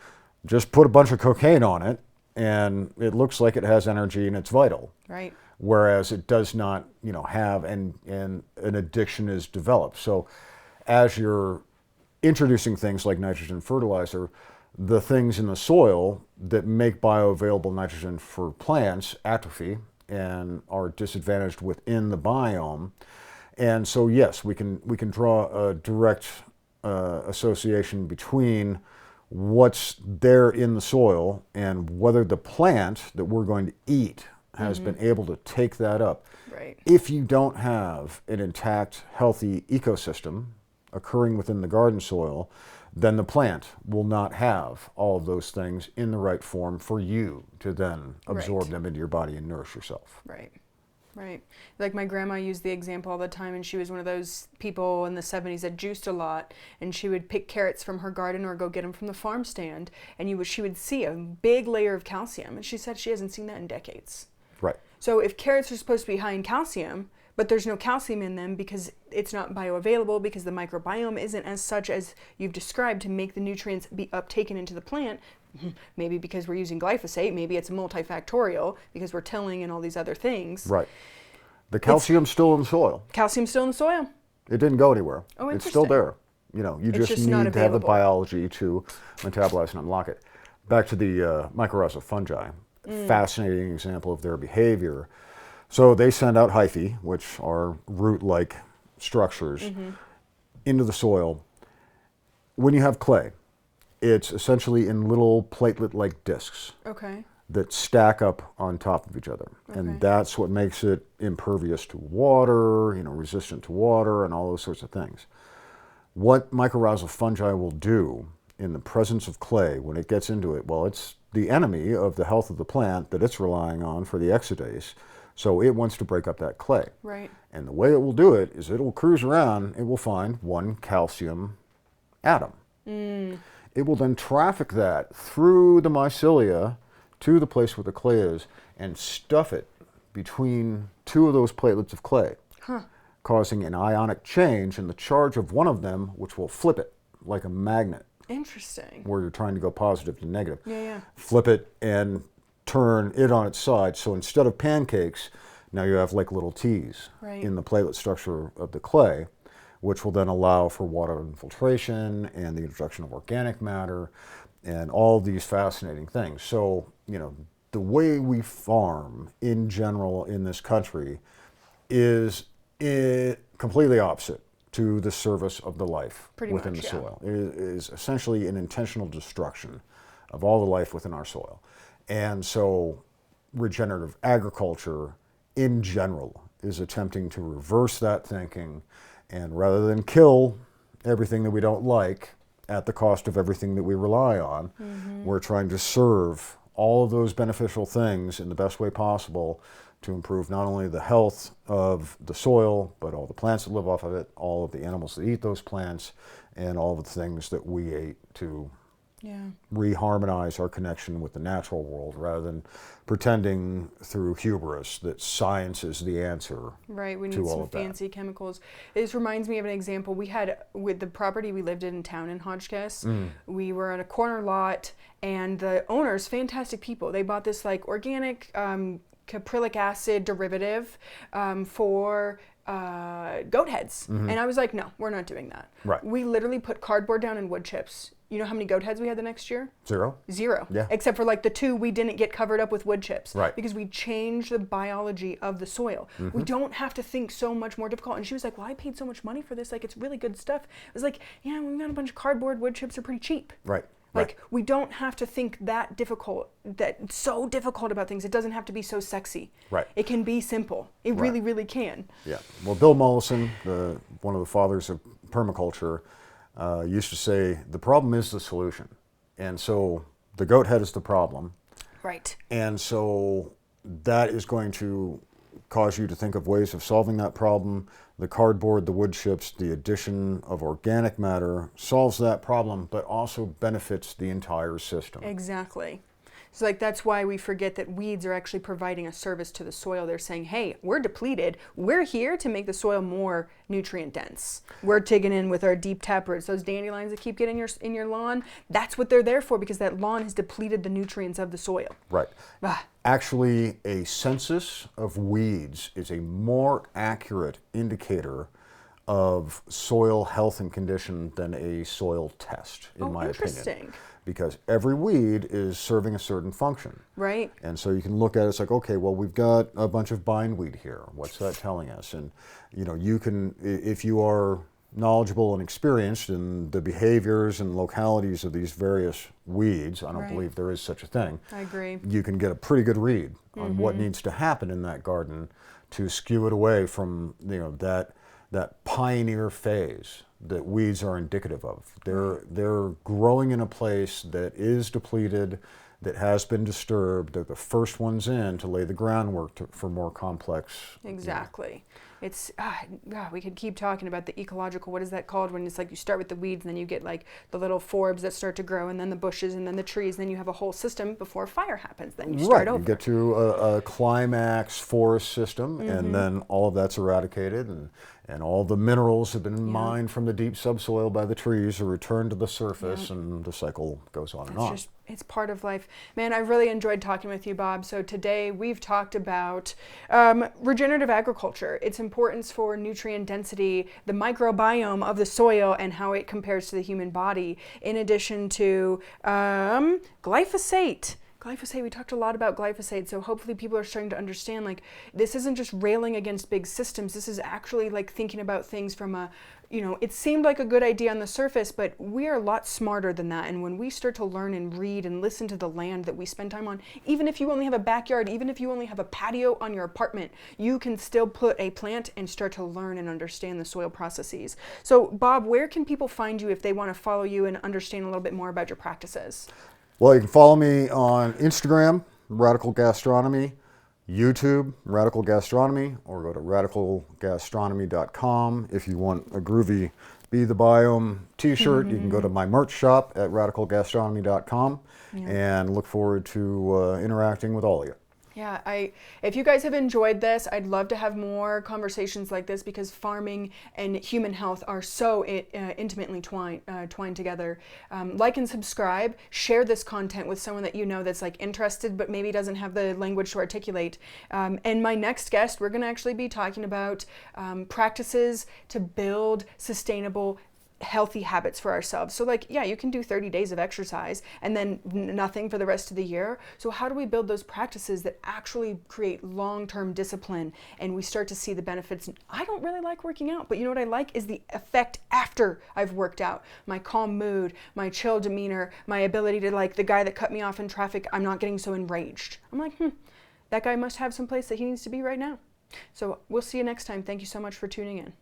just put a bunch of cocaine on it and it looks like it has energy and it's vital. Right. Whereas it does not, you know, have, and an addiction is developed. So as you're introducing things like nitrogen fertilizer, the things in the soil that make bioavailable nitrogen for plants atrophy and are disadvantaged within the biome. And so yes, we can draw a direct association between what's there in the soil and whether the plant that we're going to eat has been able to take that up. Right. If you don't have an intact, healthy ecosystem occurring within the garden soil, then the plant will not have all of those things in the right form for you to then absorb them into your body and nourish yourself. Right. Right. Like my grandma used the example all the time, and she was one of those people in the 70s that juiced a lot, and she would pick carrots from her garden or go get them from the farm stand, and she would see a big layer of calcium, and she said she hasn't seen that in decades. Right. So if carrots are supposed to be high in calcium, but there's no calcium in them because it's not bioavailable, because the microbiome isn't as such as you've described to make the nutrients be uptaken into the plant, maybe because we're using glyphosate, maybe it's multifactorial because we're tilling and all these other things. Right. The calcium's still in the soil. Calcium's still in the soil? It didn't go anywhere. Oh, it's still interesting. there. You know, you It's just just not need to have the available. biology to metabolize and unlock it. Back to the mycorrhizal fungi. Fascinating example of their behavior. So they send out hyphae, which are root-like structures, into the soil. When you have clay, it's essentially in little platelet-like discs Okay. that stack up on top of each other. Okay. And that's what makes it impervious to water, you know, resistant to water and all those sorts of things. What mycorrhizal fungi will do in the presence of clay when it gets into it, well, it's the enemy of the health of the plant that it's relying on for the exudase. So it wants to break up that clay. Right. And the way it will do it is it will cruise around, it will find one calcium atom. It will then traffic that through the mycelia to the place where the clay is and stuff it between two of those platelets of clay, causing an ionic change in the charge of one of them, which will flip it like a magnet, Interesting. where you're trying to go positive to negative. Yeah. Flip it and turn it on its side. So instead of pancakes, now you have like little T's Right. in the platelet structure of the clay, which will then allow for water infiltration and the introduction of organic matter and all these fascinating things. So, you know, the way we farm in general in this country is completely opposite to the service of the life Pretty within much, the yeah. soil. It is essentially an intentional destruction of all the life within our soil. And so regenerative agriculture in general is attempting to reverse that thinking, and rather than kill everything that we don't like at the cost of everything that we rely on, we're trying to serve all of those beneficial things in the best way possible to improve not only the health of the soil, but all the plants that live off of it, all of the animals that eat those plants, and all of the things that we ate to reharmonize our connection with the natural world, rather than pretending through hubris that science is the answer. Right, we to need all some of that. fancy chemicals. This reminds me of an example we had with the property we lived in town in Hotchkiss. We were at a corner lot, and the owners, fantastic people, they bought this like organic caprylic acid derivative for goat heads. And I was like, no, we're not doing that. Right. We literally put cardboard down and wood chips. You know how many goat heads we had the next year? Zero? Zero. Yeah. Except for like the two we didn't get covered up with wood chips. Right. Because we changed the biology of the soil. We don't have to think so much more difficult. And she was like, well, I paid so much money for this. Like, it's really good stuff. I was like, yeah, we got a bunch of cardboard. Wood chips are pretty cheap. Right. Like, we don't have to think that difficult, that so difficult about things. It doesn't have to be so sexy. Right. It can be simple. It really, really can. Yeah. Well, Bill Mollison, one of the fathers of permaculture, used to say, the problem is the solution. And so the goat head is the problem. Right. And so that is going to cause you to think of ways of solving that problem. The cardboard, the wood chips, the addition of organic matter solves that problem, but also benefits the entire system. Exactly. So like that's why we forget that weeds are actually providing a service to the soil. They're saying, hey, we're depleted. We're here to make the soil more nutrient dense. We're digging in with our deep tap roots. Those dandelions that keep getting in your lawn, that's what they're there for, because that lawn has depleted the nutrients of the soil. Right. Ah. Actually, a census of weeds is a more accurate indicator of soil health and condition than a soil test, in my opinion. Because every weed is serving a certain function. Right. And so you can look at it, it's like, okay, well, we've got a bunch of bindweed here. What's that telling us? And, you know, you can, if you are knowledgeable and experienced in the behaviors and localities of these various weeds, I don't believe there is such a thing. I agree. You can get a pretty good read on what needs to happen in that garden to skew it away from, you know, that pioneer phase that weeds are indicative of. They're growing in a place that is depleted, that has been disturbed. They're the first ones in to lay the groundwork for more complex. Exactly. It's, we could keep talking about the ecological, what is that called, when it's like you start with the weeds and then you get like the little forbs that start to grow, and then the bushes, and then the trees, and then you have a whole system before fire happens. Then you start over. You get to a climax forest system, and then all of that's eradicated, and all the minerals have been mined from the deep subsoil by the trees are returned to the surface, and the cycle goes on and on. It's part of life. Man, I really enjoyed talking with you, Bob. So today we've talked about regenerative agriculture, its importance for nutrient density, the microbiome of the soil, and how it compares to the human body, in addition to glyphosate. We talked a lot about glyphosate, so hopefully people are starting to understand, like, this isn't just railing against big systems. This is actually like thinking about things from a, you know, it seemed like a good idea on the surface, but we are a lot smarter than that. And when we start to learn and read and listen to the land that we spend time on, even if you only have a backyard, even if you only have a patio on your apartment, you can still put a plant and start to learn and understand the soil processes. So Bob, where can people find you if they want to follow you and understand a little bit more about your practices? Well, you can follow me on Instagram, Radical Gastronomy, YouTube, Radical Gastronomy, or go to radicalgastronomy.com. If you want a groovy Be the Biome t-shirt, you can go to my merch shop at radicalgastronomy.com, and look forward to interacting with all of you. Yeah, if you guys have enjoyed this, I'd love to have more conversations like this, because farming and human health are so intimately twined together. Like and subscribe, share this content with someone that you know that's like interested but maybe doesn't have the language to articulate. And my next guest, we're going to actually be talking about practices to build sustainable healthy habits for ourselves. So like, yeah, you can do 30 days of exercise and then nothing for the rest of the year. So how do we build those practices that actually create long-term discipline, and we start to see the benefits? I don't really like working out, but you know what I like is the effect after I've worked out. My calm mood, my chill demeanor, my ability to, like, the guy that cut me off in traffic, I'm not getting so enraged. I'm like, that guy must have some place that he needs to be right now. So we'll see you next time. Thank you so much for tuning in.